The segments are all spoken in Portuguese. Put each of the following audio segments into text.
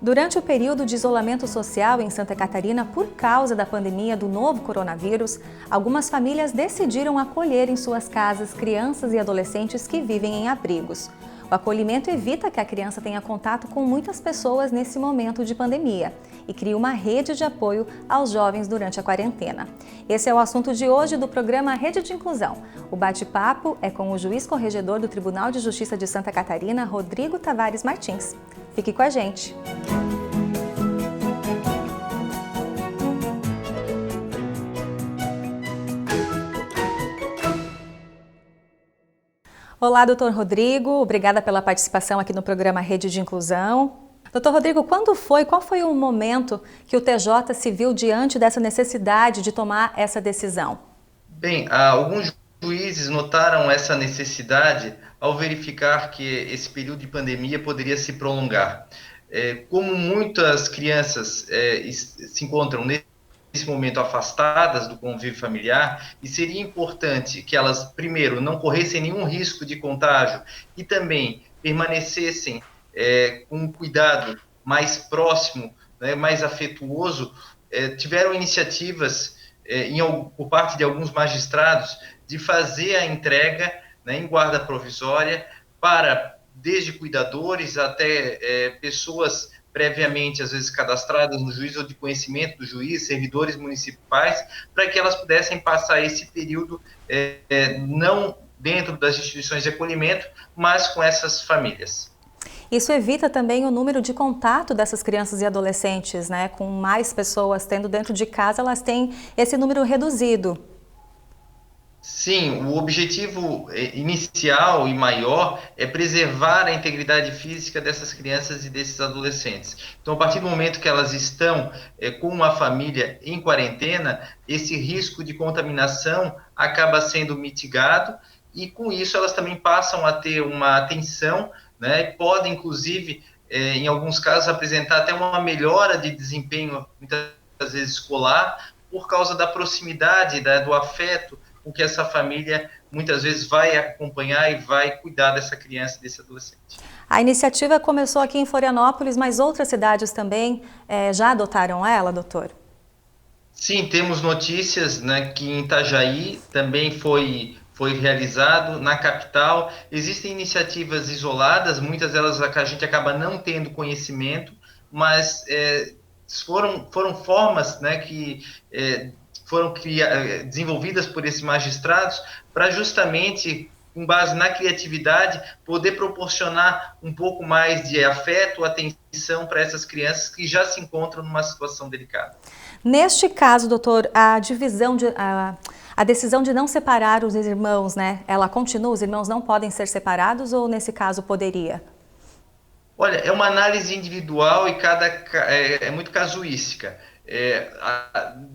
Durante o período de isolamento social em Santa Catarina por causa da pandemia do novo coronavírus, algumas famílias decidiram acolher em suas casas crianças e adolescentes que vivem em abrigos. O acolhimento evita que a criança tenha contato com muitas pessoas nesse momento de pandemia e cria uma rede de apoio aos jovens durante a quarentena. Esse é o assunto de hoje do programa Rede de Inclusão. O bate-papo é com o juiz corregedor do Tribunal de Justiça de Santa Catarina, Rodrigo Tavares Martins. Fique com a gente! Olá, doutor Rodrigo. Obrigada pela participação aqui no programa Rede de Inclusão. Doutor Rodrigo, qual foi o momento que o TJ se viu diante dessa necessidade de tomar essa decisão? Bem, alguns juízes notaram essa necessidade ao verificar que esse período de pandemia poderia se prolongar. Como muitas crianças se encontram nesse momento afastadas do convívio familiar, e seria importante que elas, primeiro, não corressem nenhum risco de contágio e também permanecessem com um cuidado mais próximo, né, mais afetuoso, tiveram iniciativas por parte de alguns magistrados de fazer a entrega, né, em guarda provisória para desde cuidadores até pessoas previamente, às vezes, cadastradas no juiz ou de conhecimento do juiz, servidores municipais, para que elas pudessem passar esse período não dentro das instituições de acolhimento, mas com essas famílias. Isso evita também o número de contato dessas crianças e adolescentes, né? Com mais pessoas tendo dentro de casa, elas têm esse número reduzido. Sim, o objetivo inicial e maior é preservar a integridade física dessas crianças e desses adolescentes. Então, a partir do momento que elas estão com uma família em quarentena, esse risco de contaminação acaba sendo mitigado e, com isso, elas também passam a ter uma atenção, né, e podem, inclusive, em alguns casos, apresentar até uma melhora de desempenho, muitas vezes escolar, por causa da proximidade, do afeto com que essa família muitas vezes vai acompanhar e vai cuidar dessa criança, desse adolescente. A iniciativa começou aqui em Florianópolis, mas outras cidades também já adotaram ela, doutor? Sim, temos notícias, né, que em Itajaí também foi realizado, na capital. Existem iniciativas isoladas, muitas delas a gente acaba não tendo conhecimento, mas foram formas, né, que foram desenvolvidas por esses magistrados para justamente, com base na criatividade, poder proporcionar um pouco mais de afeto, atenção para essas crianças que já se encontram numa situação delicada. Neste caso, doutor, a decisão de não separar os irmãos, né? Ela continua? Os irmãos não podem ser separados ou nesse caso poderia? Olha, é uma análise individual e é muito casuística.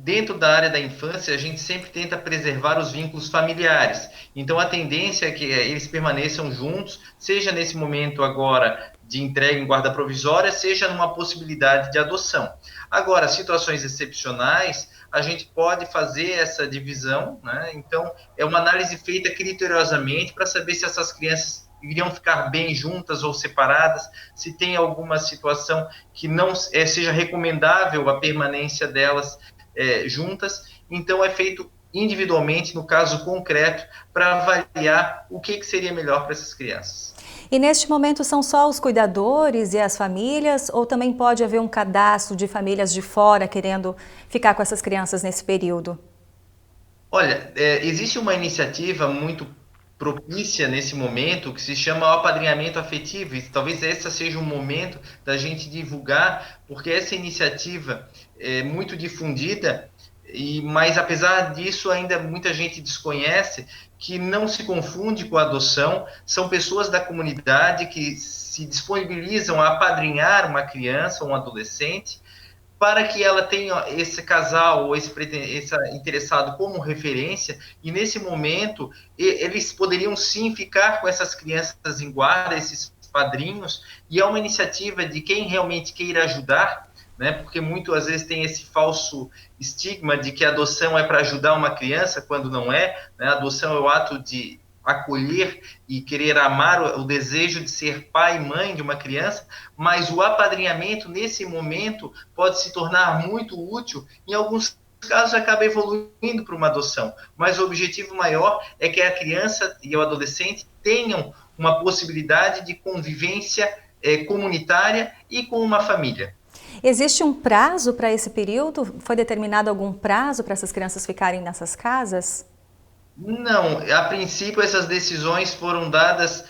Dentro da área da infância, a gente sempre tenta preservar os vínculos familiares. Então, a tendência é que eles permaneçam juntos, seja nesse momento agora de entrega em guarda provisória, seja numa possibilidade de adoção. Agora, situações excepcionais, a gente pode fazer essa divisão, né? Então, é uma análise feita criteriosamente para saber se essas crianças iriam ficar bem juntas ou separadas, se tem alguma situação que não seja recomendável a permanência delas juntas. Então, é feito individualmente, no caso concreto, para avaliar o que seria melhor para essas crianças. E neste momento são só os cuidadores e as famílias, ou também pode haver um cadastro de famílias de fora querendo ficar com essas crianças nesse período? Olha, existe uma iniciativa muito propícia nesse momento, que se chama o apadrinhamento afetivo, e talvez esse seja um momento da gente divulgar, porque essa iniciativa é muito difundida, mas apesar disso ainda muita gente desconhece, que não se confunde com a adoção, são pessoas da comunidade que se disponibilizam a apadrinhar uma criança ou um adolescente, para que ela tenha esse casal ou esse interessado como referência, e nesse momento eles poderiam sim ficar com essas crianças em guarda, esses padrinhos, e é uma iniciativa de quem realmente queira ajudar, né, porque muitas vezes tem esse falso estigma de que a adoção é para ajudar uma criança, quando não é, né, a adoção é o ato de acolher e querer amar, o desejo de ser pai e mãe de uma criança, mas o apadrinhamento nesse momento pode se tornar muito útil, em alguns casos acaba evoluindo para uma adoção, mas o objetivo maior é que a criança e o adolescente tenham uma possibilidade de convivência comunitária e com uma família. Existe um prazo para esse período? Foi determinado algum prazo para essas crianças ficarem nessas casas? Não, a princípio essas decisões foram dadas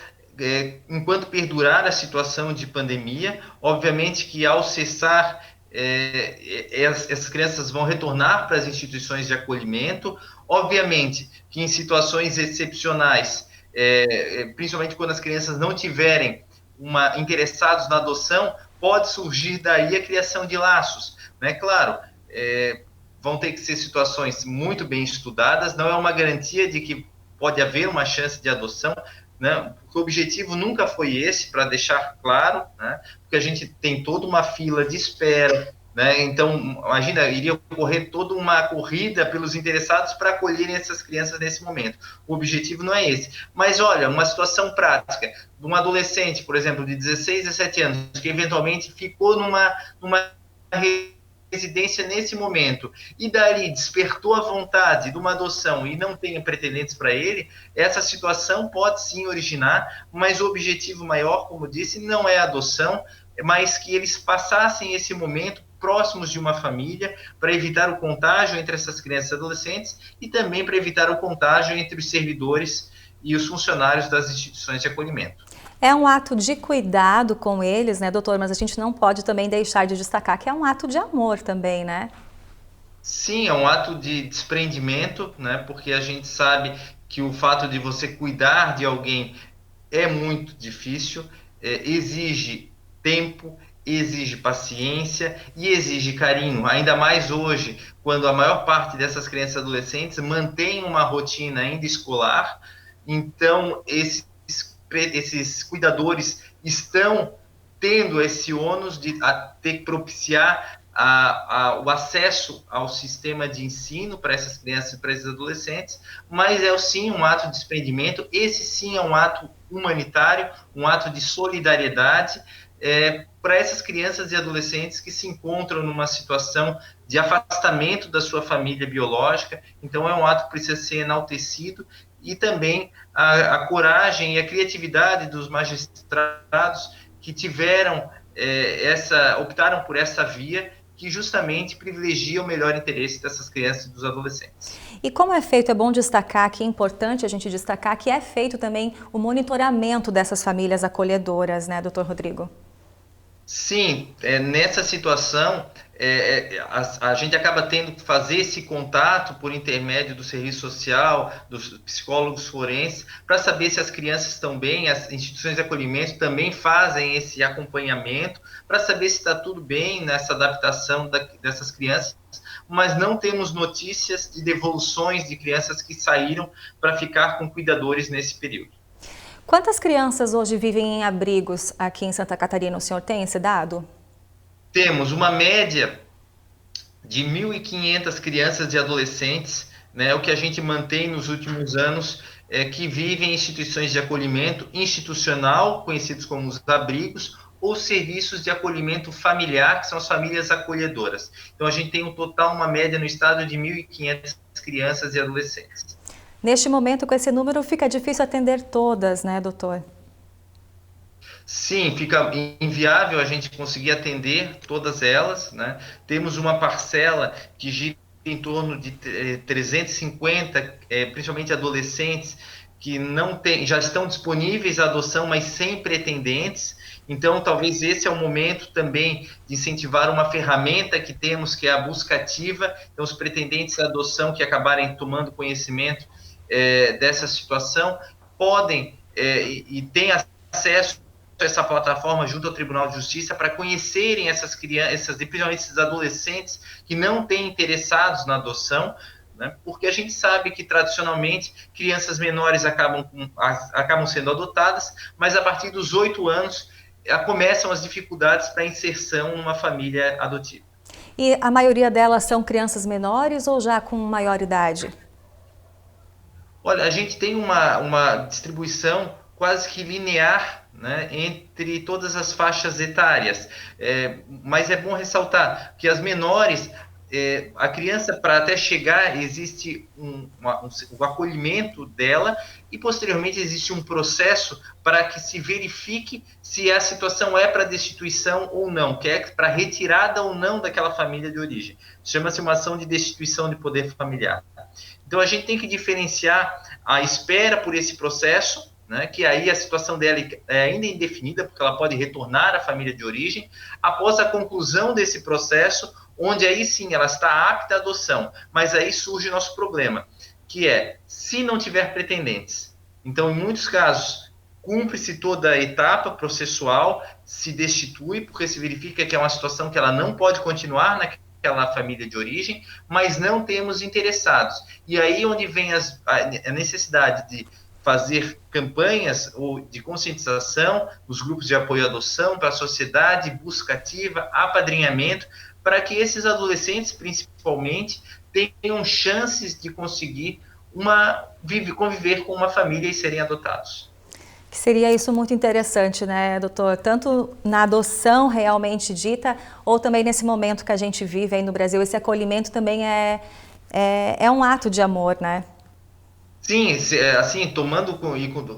enquanto perdurar a situação de pandemia. Obviamente que ao cessar, essas crianças vão retornar para as instituições de acolhimento. Obviamente que em situações excepcionais, principalmente quando as crianças não tiverem interessados na adoção, pode surgir daí a criação de laços, né? Claro, vão ter que ser situações muito bem estudadas, não é uma garantia de que pode haver uma chance de adoção, né? Porque o objetivo nunca foi esse, para deixar claro, né? Porque a gente tem toda uma fila de espera, né? Então, imagina, iria ocorrer toda uma corrida pelos interessados para acolherem essas crianças nesse momento. O objetivo não é esse. Mas, olha, uma situação prática de um adolescente, por exemplo, de 16, 17 anos, que eventualmente ficou numa residência nesse momento, e dali despertou a vontade de uma adoção e não tenha pretendentes para ele, essa situação pode sim originar, mas o objetivo maior, como disse, não é a adoção, mas que eles passassem esse momento próximos de uma família, para evitar o contágio entre essas crianças e adolescentes e também para evitar o contágio entre os servidores e os funcionários das instituições de acolhimento. É um ato de cuidado com eles, né, doutor? Mas a gente não pode também deixar de destacar que é um ato de amor também, né? Sim, é um ato de desprendimento, né? Porque a gente sabe que o fato de você cuidar de alguém é muito difícil, exige tempo, exige paciência e exige carinho, ainda mais hoje, quando a maior parte dessas crianças e adolescentes mantém uma rotina ainda escolar. Então, esses cuidadores estão tendo esse ônus de ter que propiciar o acesso ao sistema de ensino para essas crianças e para esses adolescentes, mas é sim um ato de desprendimento, esse sim é um ato humanitário, um ato de solidariedade para essas crianças e adolescentes que se encontram numa situação de afastamento da sua família biológica. Então é um ato que precisa ser enaltecido, e também a coragem e a criatividade dos magistrados que tiveram optaram por essa via, que justamente privilegia o melhor interesse dessas crianças e dos adolescentes. E como é feito, é bom destacar que é importante a gente destacar que é feito também o monitoramento dessas famílias acolhedoras, né, doutor Rodrigo? Sim, nessa situação, a gente acaba tendo que fazer esse contato por intermédio do serviço social, dos psicólogos forenses, para saber se as crianças estão bem. As instituições de acolhimento também fazem esse acompanhamento, para saber se está tudo bem nessa adaptação dessas crianças, mas não temos notícias de devoluções de crianças que saíram para ficar com cuidadores nesse período. Quantas crianças hoje vivem em abrigos aqui em Santa Catarina? O senhor tem esse dado? Temos uma média de 1.500 crianças e adolescentes, né, o que a gente mantém nos últimos anos, que vivem em instituições de acolhimento institucional, conhecidos como os abrigos, ou serviços de acolhimento familiar, que são as famílias acolhedoras. Então, a gente tem um total, uma média no estado de 1.500 crianças e adolescentes. Neste momento, com esse número, fica difícil atender todas, né, doutor? Sim, fica inviável a gente conseguir atender todas elas, né? Temos uma parcela que gira em torno de 350, principalmente adolescentes, que já estão disponíveis à adoção, mas sem pretendentes. Então, talvez esse é o momento também de incentivar uma ferramenta que temos, que é a busca ativa. Então, os pretendentes à adoção que acabarem tomando conhecimento dessa situação podem e têm acesso a essa plataforma junto ao Tribunal de Justiça para conhecerem essas crianças, principalmente esses adolescentes que não têm interessados na adoção, né? Porque a gente sabe que tradicionalmente crianças menores acabam sendo adotadas, mas a partir dos 8 anos começam as dificuldades para a inserção numa família adotiva. E a maioria delas são crianças menores ou já com maior idade? Olha, a gente tem uma distribuição quase que linear, né, entre todas as faixas etárias. Mas é bom ressaltar que as menores, a criança, para até chegar, existe o acolhimento dela e, posteriormente, existe um processo para que se verifique se a situação é para destituição ou não, que é para retirada ou não daquela família de origem. Chama-se uma ação de destituição de poder familiar. Então, a gente tem que diferenciar a espera por esse processo, né, que aí a situação dela é ainda indefinida, porque ela pode retornar à família de origem, após a conclusão desse processo, onde aí sim ela está apta à adoção. Mas aí surge o nosso problema, que é, se não tiver pretendentes. Então, em muitos casos, cumpre-se toda a etapa processual, se destitui, porque se verifica que é uma situação que ela não pode continuar naquela família de origem, mas não temos interessados. E aí onde vem a necessidade de fazer campanhas ou de conscientização, os grupos de apoio à adoção, para a sociedade, busca ativa, apadrinhamento, para que esses adolescentes, principalmente, tenham chances de conseguir conviver com uma família e serem adotados. Que seria isso muito interessante, né, doutor? Tanto na adoção realmente dita, ou também nesse momento que a gente vive aí no Brasil, esse acolhimento também é um ato de amor, né? Sim, assim,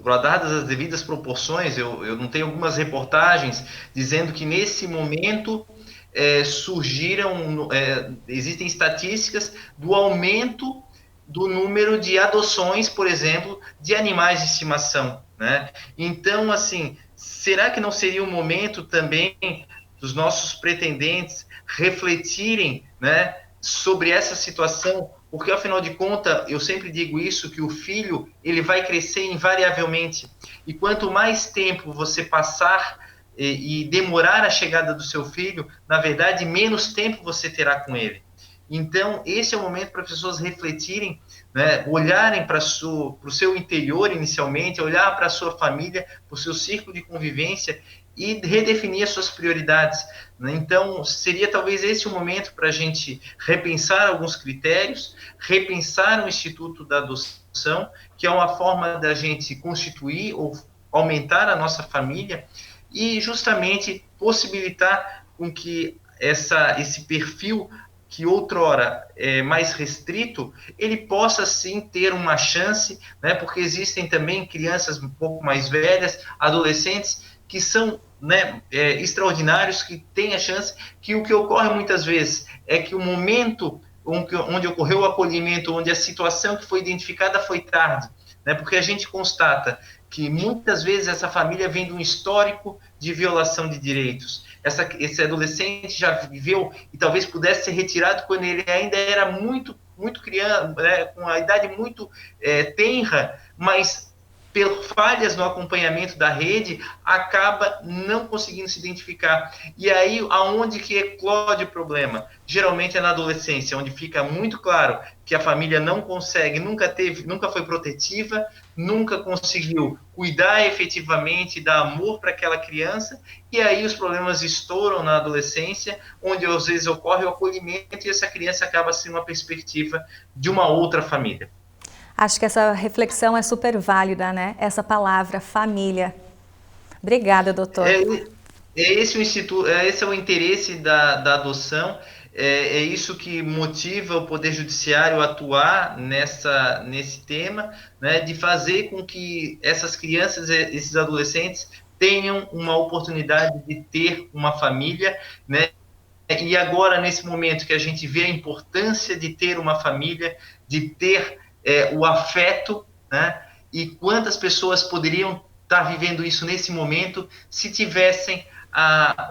guardadas as devidas proporções, eu não tenho algumas reportagens dizendo que nesse momento existem estatísticas do aumento do número de adoções, por exemplo, de animais de estimação, né? Então, assim, será que não seria o momento também dos nossos pretendentes refletirem, né, sobre essa situação? Porque, afinal de contas, eu sempre digo isso, que o filho, ele vai crescer invariavelmente. E quanto mais tempo você passar e demorar a chegada do seu filho, na verdade, menos tempo você terá com ele. Então, esse é o momento para as pessoas refletirem, né, olharem para o seu interior inicialmente, olhar para a sua família, para o seu círculo de convivência e redefinir as suas prioridades. Né? Então, seria talvez esse o momento para a gente repensar alguns critérios, repensar o Instituto da Adoção, que é uma forma da gente constituir ou aumentar a nossa família e justamente possibilitar com que esse perfil que outrora é mais restrito, ele possa sim ter uma chance, né, porque existem também crianças um pouco mais velhas, adolescentes, que são, né, extraordinários, que têm a chance, que o que ocorre muitas vezes é que o momento onde ocorreu o acolhimento, onde a situação que foi identificada foi tarde, né, porque a gente constata que muitas vezes essa família vem de um histórico de violação de direitos. Esse adolescente já viveu e talvez pudesse ser retirado quando ele ainda era muito criança, né, com a idade muito tenra, mas por falhas no acompanhamento da rede, acaba não conseguindo se identificar. E aí, aonde que eclode o problema? Geralmente é na adolescência, onde fica muito claro que a família não consegue, nunca foi protetiva, nunca conseguiu cuidar efetivamente, dar amor para aquela criança, e aí os problemas estouram na adolescência, onde às vezes ocorre o acolhimento e essa criança acaba sendo uma perspectiva de uma outra família. Acho que essa reflexão é super válida, né? Essa palavra, família. Obrigada, doutor. Esse é o interesse da adoção, é isso que motiva o Poder Judiciário a atuar nesse tema, né, de fazer com que essas crianças, esses adolescentes, tenham uma oportunidade de ter uma família, né? E agora, nesse momento que a gente vê a importância de ter uma família, de ter o afeto, né? E quantas pessoas poderiam estar vivendo isso nesse momento se tivessem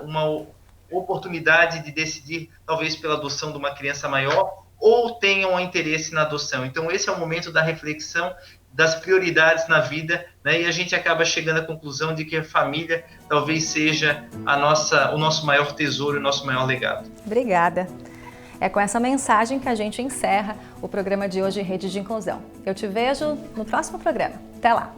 uma oportunidade de decidir, talvez pela adoção de uma criança maior, ou tenham interesse na adoção. Então, esse é o momento da reflexão das prioridades na vida, né? E a gente acaba chegando à conclusão de que a família talvez seja o nosso maior tesouro, o nosso maior legado. Obrigada. É com essa mensagem que a gente encerra o programa de hoje, Rede de Inclusão. Eu te vejo no próximo programa. Até lá!